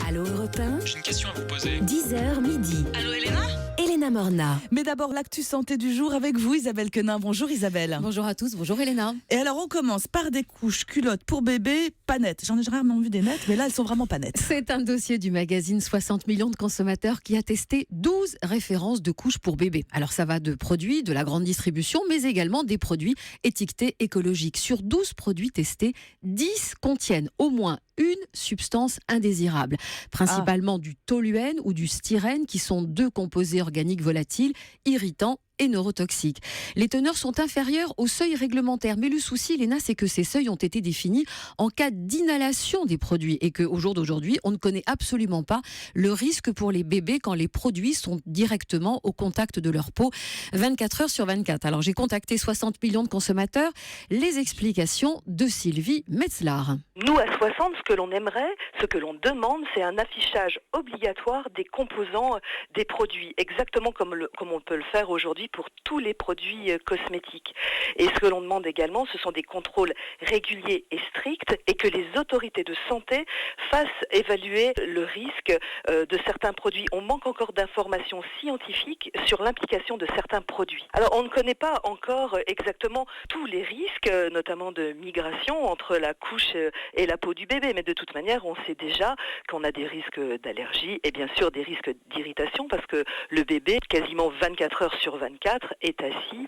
Allô Europe 1, J'ai une question à vous poser. 10h midi. Allô Elena ? Elena Morna. Mais d'abord, l'actu santé du jour avec vous, Isabelle Quenin. Bonjour Isabelle. Bonjour à tous, bonjour Elena. Et alors, on commence par des couches culottes pour bébé, pas nettes. J'en ai rarement vu des nettes, mais là, elles sont vraiment pas nettes. C'est un dossier du magazine 60 millions de consommateurs qui a testé 12 références de couches pour bébé. Alors ça va de produits de la grande distribution, mais également des produits étiquetés écologiques. Sur 12 produits testés, 10 contiennent au moins une substance indésirable, principalement du toluène ou du styrène, qui sont deux composés organiques volatiles, irritants et neurotoxiques. Les teneurs sont inférieures aux seuils réglementaires, mais le souci, Léna, c'est que ces seuils ont été définis en cas d'inhalation des produits et qu'au jour d'aujourd'hui, on ne connaît absolument pas le risque pour les bébés quand les produits sont directement au contact de leur peau 24 heures sur 24. Alors j'ai contacté 60 millions de consommateurs. Les explications de Sylvie Metzlar. Nous, à 60, ce que l'on aimerait, ce que l'on demande, c'est un affichage obligatoire des composants des produits, exactement comme on peut le faire aujourd'hui pour tous les produits cosmétiques. Et ce que l'on demande également, ce sont des contrôles réguliers et stricts et que les autorités de santé fassent évaluer le risque de certains produits. On manque encore d'informations scientifiques sur l'implication de certains produits. Alors, on ne connaît pas encore exactement tous les risques, notamment de migration entre la couche et la peau du bébé, mais de toute manière, on sait déjà qu'on a des risques d'allergie et bien sûr des risques d'irritation parce que le bébé, quasiment 24 heures sur 24, est assis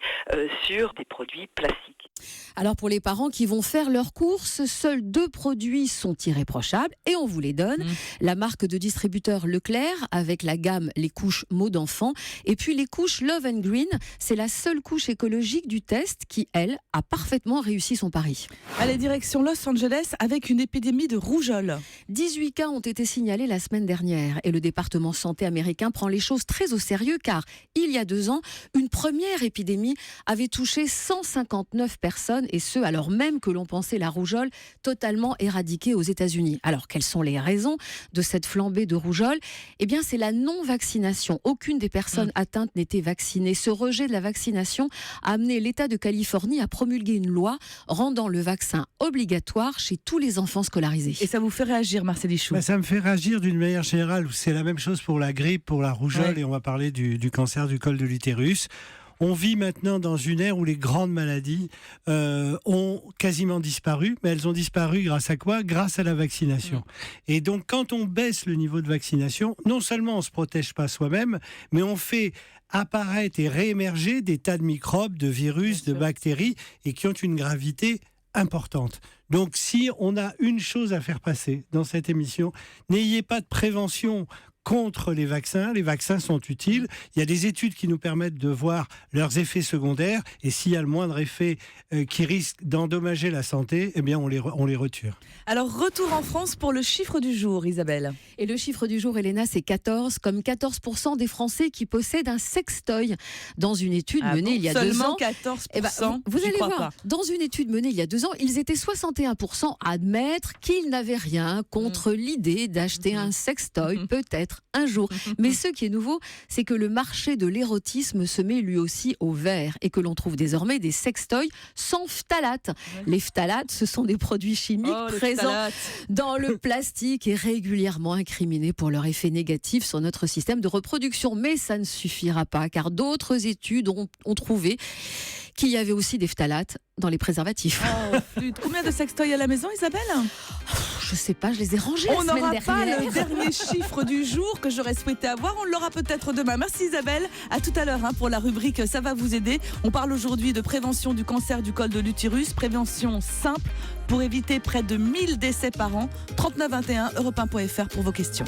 sur des produits plastiques. Alors pour les parents qui vont faire leurs courses, seuls 2 produits sont irréprochables et on vous les donne. La marque de distributeur Leclerc avec la gamme les couches Mots d'enfant et puis les couches Love and Green, c'est la seule couche écologique du test qui, elle, a parfaitement réussi son pari. Allez, direction Los Angeles avec une épidémie de rougeole. 18 cas ont été signalés la semaine dernière et le département santé américain prend les choses très au sérieux car il y a 2 ans, une première épidémie avait touché 159 personnes et ce alors même que l'on pensait la rougeole totalement éradiquée aux États-Unis. Alors quelles sont les raisons de cette flambée de rougeole ? Eh bien c'est la non-vaccination. Aucune des personnes atteintes n'était vaccinée. Ce rejet de la vaccination a amené l'État de Californie à promulguer une loi rendant le vaccin obligatoire chez tous les enfants scolarisés. Et ça vous fait réagir, Marcel Ichou ? Ça me fait réagir d'une manière générale. C'est la même chose pour la grippe, pour la rougeole, et on va parler du cancer du col de l'utérus. On vit maintenant dans une ère où les grandes maladies ont quasiment disparu, mais elles ont disparu grâce à quoi ? Grâce à la vaccination. Et donc, quand on baisse le niveau de vaccination, non seulement on ne se protège pas soi-même, mais on fait apparaître et réémerger des tas de microbes, de virus, de bactéries, et qui ont une gravité importante. Donc, si on a une chose à faire passer dans cette émission, n'ayez pas de prévention contre les vaccins sont utiles. Il y a des études qui nous permettent de voir leurs effets secondaires et s'il y a le moindre effet qui risque d'endommager la santé, eh bien on les retire. Alors, retour en France pour le chiffre du jour, Isabelle. Et le chiffre du jour, Elena, c'est 14, comme 14% des Français qui possèdent un sextoy. Dans une étude menée il y a 2 ans. Seulement 14%. Vous allez voir, pas. dans une étude menée il y a 2 ans, ils étaient 61% à admettre qu'ils n'avaient rien contre l'idée d'acheter un sextoy, peut-être un jour. Mais ce qui est nouveau, c'est que le marché de l'érotisme se met lui aussi au vert et que l'on trouve désormais des sextoys sans phtalates. Les phtalates, ce sont des produits chimiques présents dans le plastique et régulièrement incriminés pour leur effet négatif sur notre système de reproduction. Mais ça ne suffira pas, car d'autres études ont trouvé qu'il y avait aussi des phtalates dans les préservatifs. Combien de sextoys à la maison, Isabelle ? Je sais pas, je les ai rangés on la semaine n'aura pas dernière. le dernier chiffre du jour que j'aurais souhaité avoir. On l'aura peut-être demain. Merci Isabelle. À tout à l'heure pour la rubrique Ça va vous aider. On parle aujourd'hui de prévention du cancer du col de l'utérus. Prévention simple pour éviter près de 1000 décès par an. 3921 europe1.fr pour vos questions.